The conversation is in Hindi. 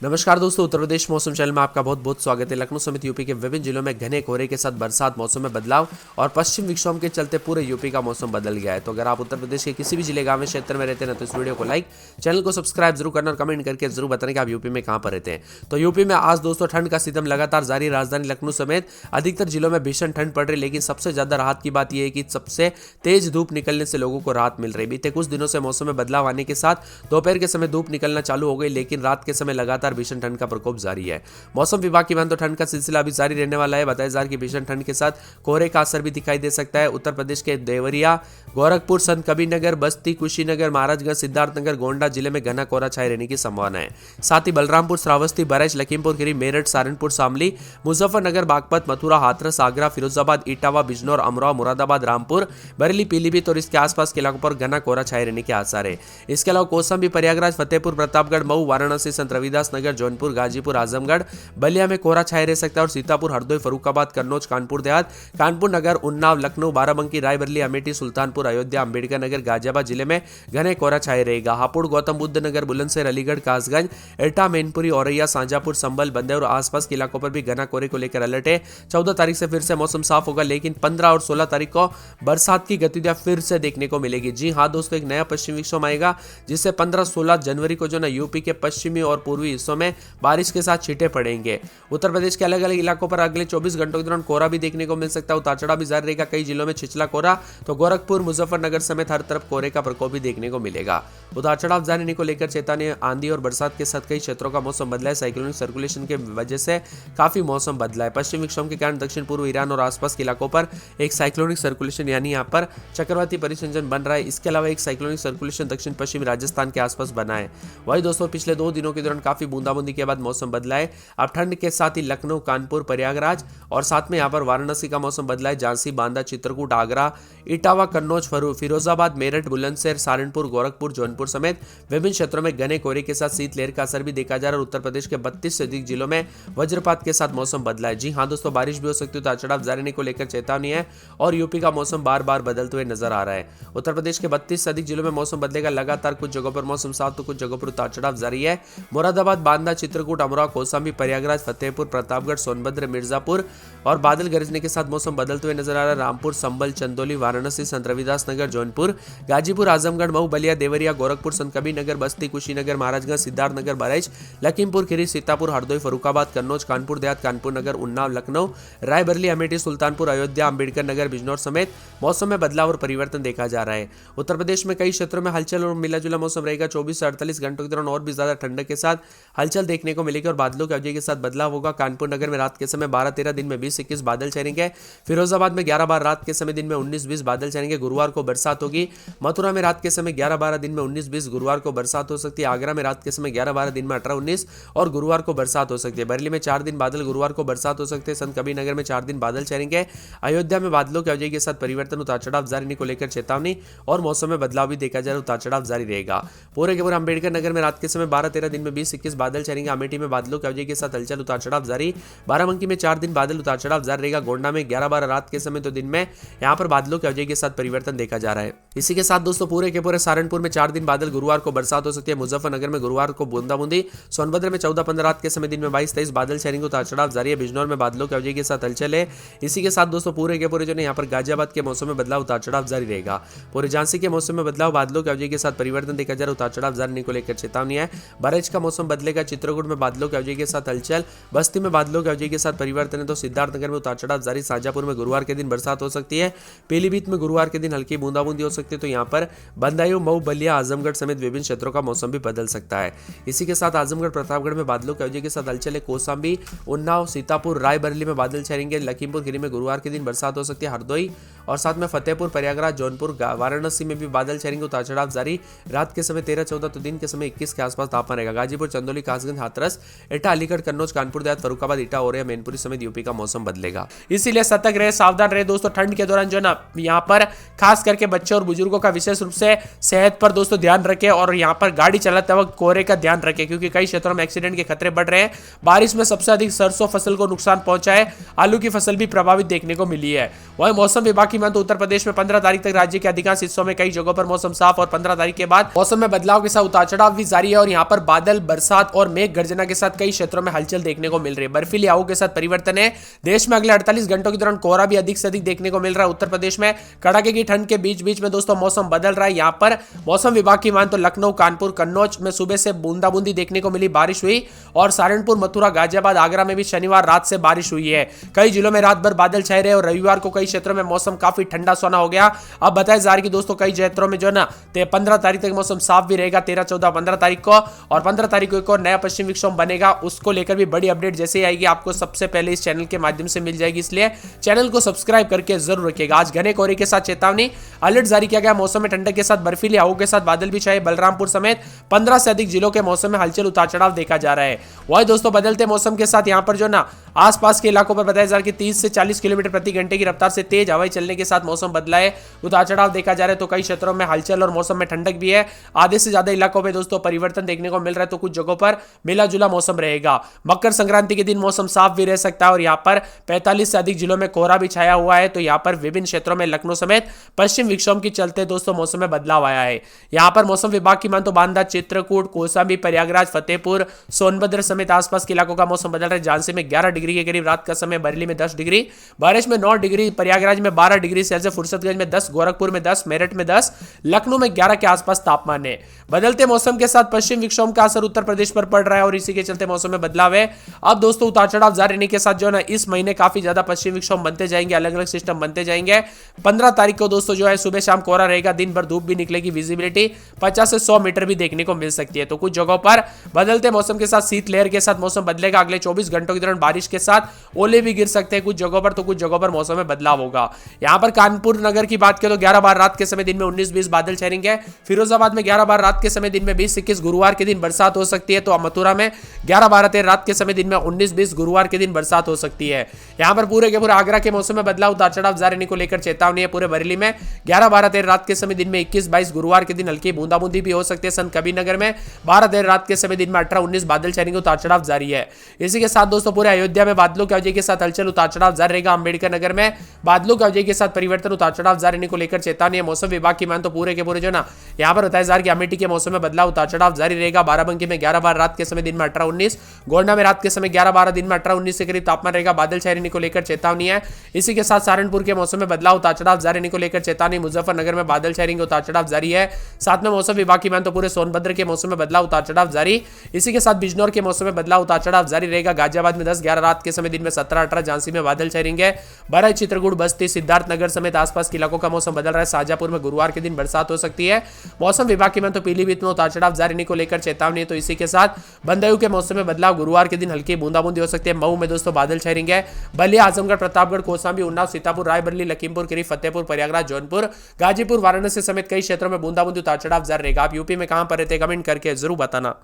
नमस्कार दोस्तों, उत्तर प्रदेश मौसम चैनल में आपका बहुत बहुत स्वागत है। लखनऊ समेत यूपी के विभिन्न जिलों में घने कोहरे के साथ बरसात, मौसम में बदलाव और पश्चिम विक्षोभ के चलते पूरे यूपी का मौसम बदल गया है। तो अगर आप उत्तर प्रदेश के किसी भी जिले, गांव में, क्षेत्र में रहते हैं तो इस वीडियो को लाइक, चैनल को सब्सक्राइब जरूर करना और कमेंट करके जरूर बताने कि आप यूपी में कहां पर रहते हैं। तो यूपी में आज दोस्तों ठंड का सितम लगातार जारी। राजधानी लखनऊ समेत अधिकतर जिलों में भीषण ठंड पड़ रही, लेकिन सबसे ज्यादा राहत की बात यह है कि सबसे तेज धूप निकलने से लोगों को राहत मिल रही। बीते कुछ दिनों से मौसम में बदलाव आने के साथ दोपहर के समय धूप निकलना चालू हो गई, लेकिन रात के समय लगातार भीषण ठंड का प्रकोप जारी है। मौसम विभाग की माने तो ठंड का सिलसिला अभी जारी रहने वाला है। बताया जा रहा है कि भीषण ठंड के साथ कोहरे का असर भी दिखाई दे सकता है। उत्तर प्रदेश के देवरिया, गोरखपुर, संत कबीरनगर, बस्ती, कुशीनगर, महाराजगंज, सिद्धार्थनगर, गोंडा जिले में घना कोहरा छाए रहने की संभावना है। साथ ही बलरामपुर, श्रावस्ती, बहराइच, लखीमपुर खीरी, मेरठ, सहारनपुर, शामली, मुजफ्फरनगर, बागपत, मथुरा, हाथरस, आगरा, फिरोजाबाद, इटावा, बिजनौर, अमरोहा, मुरादाबाद, रामपुर, बरेली, पीलीभीत और इसके आसपास के इलाकों पर घना कोहरा छाए रहने के आसार है। इसके अलावा कौशाम्बी, प्रयागराज, फतेहपुर, प्रतापगढ़, मऊ, वाराणसी, संत रविदास नगर, जौनपुर, गाजीपुर, आजमगढ़, बलिया में कोहरा छाए रह सकता है और सीतापुर, हरदोई, फरुखाबाद, कन्नौज, कानपुर देहात, कानपुर नगर, उन्नाव, लखनऊ, बाराबंकी, रायबरेली, अमेठी, सुल्तानपुर, अयोध्या, अंबेडकर नगर, गाजियाबाद जिले में घने कोहरा छाए रहेगा। हापुड़, गौतम बुद्ध नगर, बुलंदशहर, अलीगढ़, कासगंज, एटा, मैनपुरी, औरैया, शाहजहांपुर, संभल, बंदर और आसपास के इलाकों पर भी घना कोहरे को लेकर अलर्ट है। 14 तारीख से फिर से मौसम साफ होगा, लेकिन 15 और 16 तारीख को बरसात की गतिविधियां फिर से देखने को मिलेगी। जी हाँ दोस्तों, एक नया पश्चिमी विक्षोभ आएगा, जिससे 15-16 जनवरी को जो ना यूपी के पश्चिमी और पूर्वी हिस्सों में बारिश के साथ छींटे पड़ेंगे। उत्तर प्रदेश के अलग अलग इलाकों पर अगले 24 घंटों के दौरान कोहरा भी देखने को मिल सकता है। उतार चढ़ाव भी जारी रहेगा, कई जिलों में छिछला कोहरा, तो गोरखपुर, मुजफ्फरनगर समेत हर तरफ कोहरे का प्रकोप भी देखने को मिलेगा। उतार चढ़ाव जारी रहने को लेकर चेतावनी, आंधी और बरसात के साथ कई क्षेत्रों का मौसम बदला है। साइक्लोनिक सर्कुलेशन के वजह से काफी मौसम बदला है। पश्चिम विक्षोभ के कारण दक्षिण पूर्व ईरान और आसपास के इलाकों पर एक साइक्लोनिक सर्कुलेशन यानी यहाँ पर चक्रवाती परिसंचरण बन रहा है। इसके अलावा एक साइक्लोनिक सर्कुलेशन दक्षिण पश्चिम राजस्थान के आसपास बना है। वही दोस्तों पिछले 2 दिनों के दौरान काफी बूंदाबूंदी के बाद मौसम बदला है। अब ठंड के साथ ही लखनऊ, कानपुर, प्रयागराज और साथ में यहाँ पर वाराणसी का मौसम बदला है। झांसी, बांदा, चित्रकूट, आगरा, इटावा, कन्नौज, फिरोजाबाद, मेरठ, बुलंदशहर, सहारनपुर, गोरखपुर, जौनपुर समेत विभिन्न क्षेत्रों में घने कोहरे के साथ शीतलहर का असर भी देखा जा रहा है। उत्तर प्रदेश के 32 से अधिक जिलों में वज्रपात के साथ मौसम बदला है। जी हाँ दोस्तों, बारिश भी हो सकती है। उतार चढ़ाव जारी रहने को लेकर चेतावनी है और यूपी का मौसम बार बार बदलते हुए नजर आ रहा है। उत्तर प्रदेश के 32 से अधिक जिलों में मौसम बदलेगा लगातार। कुछ जगहों पर मौसम साफ तो कुछ जगहों पर उतार चढ़ाव जारी है। मुरादाबाद, बांदा, चित्रकूट, अमरोहा, कौशाम्बी, प्रयागराज, फतेहपुर, प्रतापगढ़, सोनभद्र, मिर्जापुर और बादल गरजने के साथ मौसम बदलते हुए नजर आ रहा है। रामपुर, संभल, चंदौली, वाराणसी, संत रविदास नगर, जौनपुर, गाजीपुर, आजमगढ़, मऊ, बलिया, देवरिया, गोरखपुर, संत कबीरनगर, बस्ती, कुशीनगर, महाराजगंज, सिद्धार्थनगर, बहराइच, लखीमपुर खीरी, सीतापुर, हरदोई, फरुखाबाद, कन्नौज, कानपुर देहात, कानपुर नगर, उन्नाव, लखनऊ, रायबरेली, अमेठी, सुल्तानपुर, अयोध्या, अंबेडकर नगर, बिजनौर समेत मौसम में बदलाव और परिवर्तन देखा जा रहा है। उत्तर प्रदेश में कई क्षेत्रों में हलचल और मिला-जुला मौसम रहेगा। 24 से 48 घंटों के दौरान और भी ज्यादा ठंडक के साथ हलचल देखने को मिलेगी और बादलों की अवधि के साथ बदलाव होगा। कानपुर नगर में रात के समय 12-13, दिन में 20-21 बादल छाएंगे। फिरोजाबाद में 11-12, रात के समय दिन में 19-20 बादल छाएंगे। गुरुवार को बरसात होगी। मथुरा में रात के समय 11-12, दिन में 19-20, गुरुवार को बरसात हो सकती है। आगरा में रात के समय 11-12, दिन में 18-19 और गुरुवार को बरसात हो सकती है। बरेली में 4 दिन बादल, गुरुवार को बरसात हो सकते हैं। संत कबीरनगर में 4 दिन बादल छाएंगे। अयोध्या में बादलों की अवधि के साथ परिवर्तन, उतार चढ़ाव जारी रहने को लेकर चेतावनी और मौसम में बदलाव भी देखा जा रहा है। उतार चढ़ाव जारी रहेगा। पूरे के पूरे अंबेडकर नगर में रात के समय 12-13, दिन में 20-21 बादल छाएंगे। अमेठी में बादलों की अवधि के साथ हलचल, उतार चढ़ाव जारी। बाराबंकी में 4 दिन बादल, उतार चढ़ाव जारी रहेगा। गोंडा में 11-12, रात के समय तो दिन में यहाँ पर बादलों की अवधि के साथ परिवर्तन देखा जा रहा है। इसी के साथ दोस्तों पूरे के पूरे सहारनपुर में 4 दिन बादल, गुरुवार को बरसात हो सकती है। मुजफ्फरनगर में गुरुवार को बूंदाबूंदी। सोनभद्र में 14-15, रात के समय दिन में 22-23 बादल छाएंगे। उतार चढ़ाव जारी है। बिजनौर में बादलों की अवधि के साथ हलचल है। इसी के साथ दोस्तों पूरे के पूरे जो है यहाँ पर गाजियाबाद के मौसम में बदलाव, उतार चढ़ाव जारी रहेगा। पूरे झांसी के मौसम में बदलाव, बादलों की अवधि के साथ परिवर्तन देखा जा रहा है। उतार चढ़ाव जारी को लेकर चेतावनी है। बहराइच का मौसम बदलेगा। चित्रकूट में बादलों की अवधि के साथ हलचल, बस्ती में बादलों की अवधि के साथ परिवर्तन है। तो सिद्धार्थनगर में उतार चढ़ाव जारी। शाहजहांपुर में गुरुवार के दिन बरसात हो सकती है। पीलीभीत में गुरुवार के दिन हल्की बूंदाबूंदी हो सकती है। तो यहाँ पर बदायूं, मऊ, बलिया, आजमगढ़ समेत विभिन्न क्षेत्रों का मौसम भी बदल सकता है। इसी के साथ आजमगढ़, प्रतापगढ़ में बादलों की अवधि के साथ हलचल है। कौशाम्बी, उन्नाव, सीतापुर, रायबरेली में बादल छाएंगे। लखीमपुर खीरी में गुरुवार के दिन बरसात हो सकती है। हरदोई और साथ में फतेहपुर, प्रयागराज, जौनपुर, वाराणसी में भी बादल छाएंगे। उतार चढ़ाव जारी। रात के समय 13-14 तो दिन के समय 21 के आसपास तापमान रहेगा। गाजीपुर, चंदौली, कासगंज, हाथरस, एटा, अलीगढ़, कन्नौज, कानपुर देहात, फरुखाबाद, इटा, औरैया, मैनपुरी समेत यूपी का मौसम बदलेगा। इसीलिए सतर्क रहे, सावधान रहे दोस्तों। ठंड के दौरान जो ना यहाँ पर खास करके बच्चे और बुजुर्गों का विशेष रूप से सेहत पर दोस्तों ध्यान रखें और यहाँ पर गाड़ी चलाते वक्त कोहरे का ध्यान रखें, क्योंकि कई क्षेत्रों में एक्सीडेंट के खतरे बढ़ रहे हैं। बारिश में सबसे अधिक सरसों फसल को नुकसान पहुंचा है। आलू की फसल भी प्रभावित देखने को मिली है। वहीं मौसम विभाग की माने तो उत्तर प्रदेश में 15 तारीख तक राज्य के अधिकांश हिस्सों में कई जगहों पर मौसम साफ और 15 तारीख के बाद मौसम में बदलाव के साथ उतार चढ़ाव भी जारी है और यहाँ पर बादल, बरसात साथ और मेघ गर्जना के साथ कई क्षेत्रों में हलचल देखने को मिल रही है। बर्फीली हवाओं के साथ परिवर्तन है। देश में अगले 48 घंटों के दौरान कोहरा भी अधिक से अधिक देखने को मिल रहा है। उत्तर प्रदेश में कड़ाके की ठंड के बीच बीच में दोस्तों मौसम बदल रहा है। यहां पर मौसम विभाग की मान तो लखनऊ, कानपुर, कन्नौज में सुबह से बूंदाबूंदी देखने को मिली, बारिश हुई और सहारनपुर, मथुरा, गाजियाबाद, आगरा में भी शनिवार रात से बारिश हुई है। कई जिलों में रात भर बादल छाए रहे और रविवार को कई क्षेत्रों में मौसम काफी ठंडा सोना हो गया। अब बताया जा रहा है कि दोस्तों कई क्षेत्रों में जो है ना 15 तारीख तक मौसम साफ भी रहेगा, 13, 14, 15 तारीख को, और 15 तारीख को एक और नया पश्चिम विक्षोभ बनेगा। उसको लेकर भी बड़ी अपडेट जैसे ही आएगी आपको सबसे पहले इस चैनल के माध्यम से मिल जाएगी, इसलिए चैनल को सब्सक्राइब करके जरूर रखिएगा। आज घने कोहरे के साथ चेतावनी अलर्ट जारी किया गया। मौसम में ठंडक के साथ बर्फीली हवाओं के साथ बादल भी छाए। बलरामपुर समेत 15 से अधिक जिलों के मौसम में हलचल उतार चढ़ाव देखा जा रहा है। वही दोस्तों बदलते मौसम के साथ यहां पर जो ना आसपास के इलाकों पर बताया जा रहा है कि 30 से 40 किलोमीटर प्रति घंटे की रफ्तार से तेज हवाएं चलने के साथ मौसम बदला है, उतार चढ़ाव देखा जा रहा है। तो कई क्षेत्रों में हलचल और मौसम में ठंडक भी है। आधे से ज्यादा इलाकों में दोस्तों परिवर्तन देखने को मिल रहा है, तो कुछ जगहों पर मिला जुला मौसम रहेगा। मकर संक्रांति के दिन मौसम साफ भी रह सकता है और यहाँ पर 45 से अधिक जिलों में कोहरा भी छाया हुआ है। तो यहाँ पर विभिन्न क्षेत्रों में लखनऊ समेत पश्चिम विक्षोभ के चलते दोस्तों मौसम में बदलाव आया है। यहाँ पर मौसम विभाग की मान तो बांदा, चित्रकूट, कौशाम्बी, प्रयागराज, फतेहपुर, सोनभद्र समेत आसपास के इलाकों का मौसम बदल रहा है। झांसी में 11 डिग्री के करीब रात का समय, बरेली में 10 डिग्री, बारिश में 9 डिग्री, प्रयागराज में 12 डिग्री सेल्सियस, फुर्सतगंज में 10, गोरखपुर में 10, मेरठ में 10, लखनऊ में 11 के आसपास तापमान है। बदलते मौसम के साथ पश्चिम विक्षोभ का असर उत्तर प्रदेश पर पड़ रहा है और इसी के चलते मौसम में बदलाव है। अब दोस्तों उतार चढ़ाव जारी रहने के साथ जो है ना इस महीने काफी ज्यादा पश्चिम विक्षोभ बनते जाएंगे, अलग अलग सिस्टम बनते जाएंगे। 15 तारीख को दोस्तों जो है सुबह शाम कोहरा रहेगा, दिन भर धूप भी निकलेगी, विजिबिलिटी 50 से 100 मीटर भी देखने को मिल सकती है। तो कुछ जगहों पर बदलते मौसम के साथ शीतलहर के साथ मौसम बदलेगा। अगले 24 घंटों के दौरान बारिश के साथ ओले भी गिर सकते हैं कुछ जगहों पर, तो कुछ जगहों पर मौसम में बदलाव होगा। यहां पर कानपुर नगर की बात करें तो 11-12 रात के समय दिन में 19-20 बादल छाएंगे। फिरोजाबाद में 11-12 रात के समय दिन में 20-21, गुरुवार के दिन बरसात हो सकती है। तो मथुरा में 11-12 रात के समय दिन में 19-20, गुरुवार के दिन बरसात हो सकती है। यहां पर पूरे के पूरे आगरा के मौसम में बदलाव, उतार चढ़ाव जारी रहने को लेकर चेतावनी है। पूरे बरेली में 11-12 रात के समय दिन में 21-22, गुरुवार के दिन हल्की बूंदाबूंदी भी हो सकती है। संत कबीरनगर में 12 रात के समय दिन में 18-19 बादल छाएंगे, उतार चढ़ाव जारी है। इसी के साथ दोस्तों पूरे अयोध्या में बादलों की वजह के साथ हलचल, उतार चढ़ाव जारी रहेगा। अंबेडकर नगर में बादलों की वजह के साथ परिवर्तन, उतार चढ़ाव जारी रहने को लेकर चेतावनी है। मौसम विभाग की मान तो पूरे के पूरे जो ना यहां पर बताया जा रहा है कि अमेठी के मौसम में बदलाव, उतार चढ़ाव जारी रहेगा। बाराबंकी में 11-12 रात के समय दिन में 18-19, गोंडा में रात के समय 11-12 दिन में 18-19 के करीब तापमान रहेगा। बादल छाए रहने को लेकर चेतावनी है। इसी के साथ सहारनपुर के मौसम में बदलाव, उतार चढ़ाव जारी रहने को लेकर चेतावनी। मुजफ्फरनगर में बादल छाए रहेंगे, उतार चढ़ाव जारी है। साथ में मौसम विभाग की मान तो पूरे सोनभद्र के मौसम में बदलाव, उतार चढ़ाव जारी। इसी के साथ बिजनौर के मौसम में बदलाव, उतार चढ़ाव जारी रहेगा। गाजियाबाद में 10-11 रात के समय दिन में 17-18, झांसी में बादल छाए रहेंगे। बरई, चित्रकूट, बस्ती, सिद्धार्थनगर समेत आसपास के इलाकों का मौसम बदल रहा है। शाहजहांपुर में गुरुवार के दिन बरसात हो सकती है। मौसम विभाग की मान तो पीलीभीत में उतार चढ़ाव जारी रहने को लेकर चेतावनी है। तो इसी के साथ बंदायूं के मौसम में बदलाव, गुरुवार के दिन हल्की बूंदाबूंदी हो सकती है। मऊ में दोस्तों बादल छाए रहेंगे। बलिया, आजमगढ़, प्रतापगढ़, कौशाम्बी, उन्नाव, सीतापुर, रायबरेली, लखीमपुर खीरी, फतेहपुर, प्रयागराज, जौनपुर, गाजीपुर, वाराणसी समेत कई क्षेत्रों में बूंदाबूंदी, उतार चढ़ाव जारी रहेगा। आप यूपी में कहां पर रहते हैं कमेंट करके जरूर बताना।